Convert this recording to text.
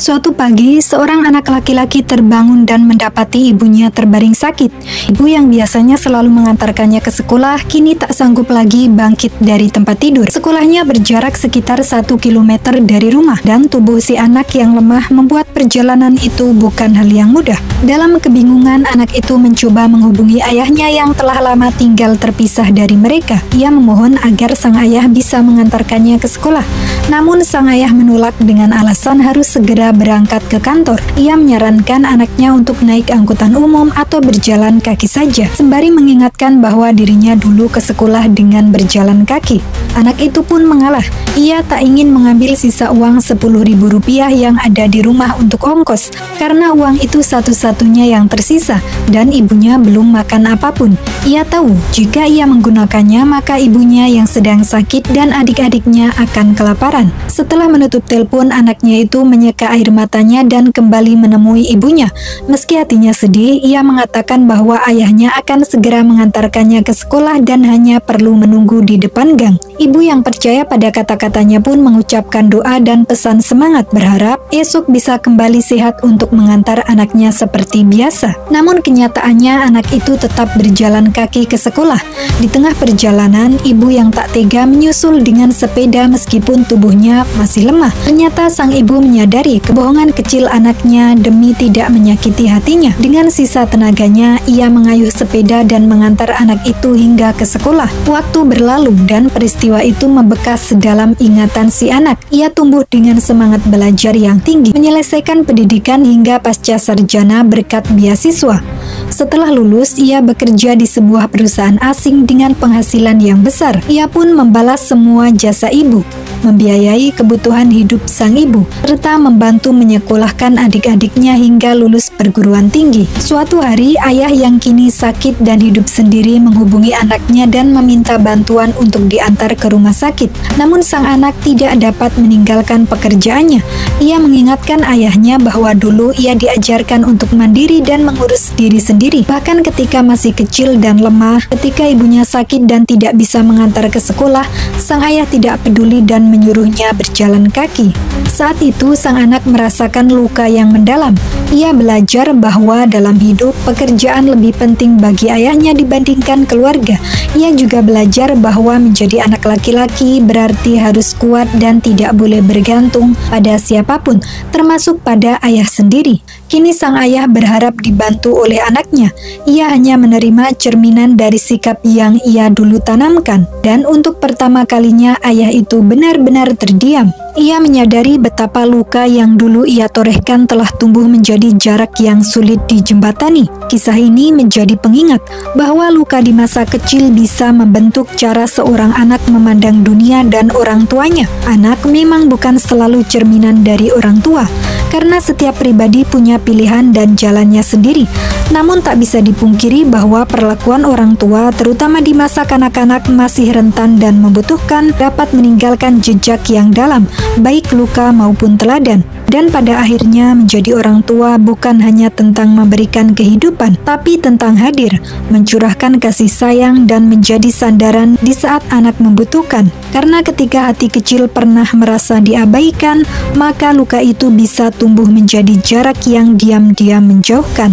Suatu pagi, seorang anak laki-laki terbangun dan mendapati ibunya terbaring sakit. Ibu yang biasanya selalu mengantarkannya ke sekolah, kini tak sanggup lagi bangkit dari tempat tidur. Sekolahnya berjarak sekitar 1 kilometer dari rumah, dan tubuh si anak yang lemah membuat perjalanan itu bukan hal yang mudah. Dalam kebingungan, anak itu mencoba menghubungi ayahnya yang telah lama tinggal terpisah dari mereka. Ia memohon agar sang ayah bisa mengantarkannya ke sekolah. Namun sang ayah menolak dengan alasan harus segera berangkat ke kantor. Ia menyarankan anaknya untuk naik angkutan umum atau berjalan kaki saja, sembari mengingatkan bahwa dirinya dulu ke sekolah dengan berjalan kaki. Anak itu pun mengalah. Ia tak ingin mengambil sisa uang Rp10.000 yang ada di rumah untuk ongkos, karena uang itu satu-satunya yang tersisa, dan ibunya belum makan apapun. Ia tahu, jika ia menggunakannya, maka ibunya yang sedang sakit dan adik-adiknya akan kelaparan. Setelah menutup telepon, anaknya itu menyeka air matanya dan kembali menemui ibunya. Meski hatinya sedih, ia mengatakan bahwa ayahnya akan segera mengantarkannya ke sekolah dan hanya perlu menunggu di depan gang. Ibu yang percaya pada kata-katanya pun mengucapkan doa dan pesan semangat, berharap esok bisa kembali sehat untuk mengantar anaknya seperti biasa. Namun kenyataannya anak itu tetap berjalan kaki ke sekolah. Di tengah perjalanan, ibu yang tak tega menyusul dengan sepeda meskipun tubuhnya masih lemah. Ternyata sang ibu menyadari kebohongan kecil anaknya demi tidak menyakiti hatinya. Dengan sisa tenaganya, ia mengayuh sepeda dan mengantar anak itu hingga ke sekolah. Waktu berlalu dan peristiwa itu membekas dalam ingatan si anak. Ia tumbuh dengan semangat belajar yang tinggi, menyelesaikan pendidikan hingga pasca sarjana berkat beasiswa. Setelah lulus, ia bekerja di sebuah perusahaan asing dengan penghasilan yang besar. Ia pun membalas semua jasa ibu, membiayai kebutuhan hidup sang ibu, serta membantu menyekolahkan adik-adiknya hingga lulus perguruan tinggi. Suatu hari, ayah yang kini sakit dan hidup sendiri menghubungi anaknya dan meminta bantuan untuk diantar ke rumah sakit. Namun sang anak tidak dapat meninggalkan pekerjaannya. Ia mengingatkan ayahnya bahwa dulu ia diajarkan untuk mandiri dan mengurus diri sendiri. Bahkan ketika masih kecil dan lemah, ketika ibunya sakit dan tidak bisa mengantar ke sekolah, sang ayah tidak peduli dan menyuruhnya berjalan kaki. Saat itu, sang anak merasakan luka yang mendalam. Ia belajar bahwa dalam hidup, pekerjaan lebih penting bagi ayahnya dibandingkan keluarga. Ia juga belajar bahwa menjadi anak laki-laki berarti harus kuat dan tidak boleh bergantung pada siapapun, termasuk pada ayah sendiri. Kini sang ayah berharap dibantu oleh anaknya. Ia hanya menerima cerminan dari sikap yang ia dulu tanamkan. Dan untuk pertama kalinya, ayah itu benar-benar terdiam. Ia menyadari betapa luka yang dulu ia torehkan telah tumbuh menjadi jarak yang sulit dijembatani. Kisah ini menjadi pengingat bahwa luka di masa kecil bisa membentuk cara seorang anak memandang dunia dan orang tuanya. Anak memang bukan selalu cerminan dari orang tua, karena setiap pribadi punya pilihan dan jalannya sendiri. Namun tak bisa dipungkiri bahwa perlakuan orang tua, terutama di masa kanak-kanak masih rentan dan membutuhkan, dapat meninggalkan jejak yang dalam, baik luka maupun teladan. Dan pada akhirnya menjadi orang tua bukan hanya tentang memberikan kehidupan, tapi tentang hadir, mencurahkan kasih sayang dan menjadi sandaran di saat anak membutuhkan. Karena ketika hati kecil pernah merasa diabaikan, maka luka itu bisa tumbuh menjadi jarak yang diam-diam menjauhkan.